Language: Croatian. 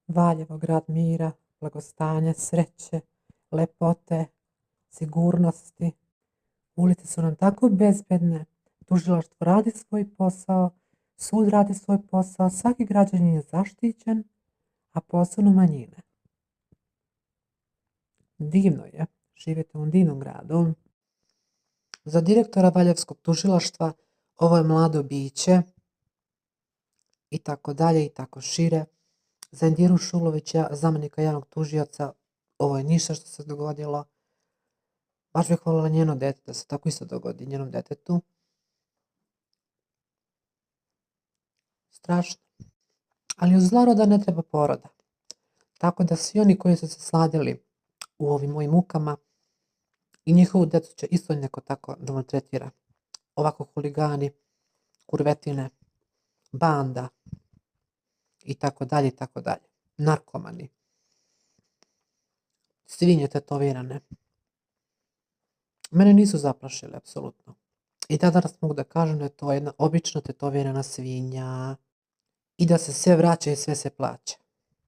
Valjevo, grad mira, blagostanja, sreće, lepote, sigurnosti. Ulice su nam tako bezbedne, tužilaštvo radi svoj posao, sud radi svoj posao, svaki građanin je zaštićen, a posebno manjine. Divno je živjeti u ovom divnom gradu. Za direktora Valjevskog tužilaštva ovo je mlado biće i tako dalje i tako šire. Za Indiru Šulovića, zamjenika javnog tužioca, ovo je ništa što se dogodilo. Baš bih voljela njeno dete da se tako isto dogodi njenom detetu. Strašno. Ali uz zla roda ne treba poroda. Tako da svi oni koji su se sladili u ovim mojim mukama i njihovu decu će isto neko tako da maltretira. Ovako huligani, kurvetine, banda i tako dalje i tako dalje. Narkomani. Svinje tetovirane. Mene nisu zaplašili, apsolutno. I da danas mogu da kažem da je to jedna obična tetovirana svinja i da se sve vraća i sve se plaća.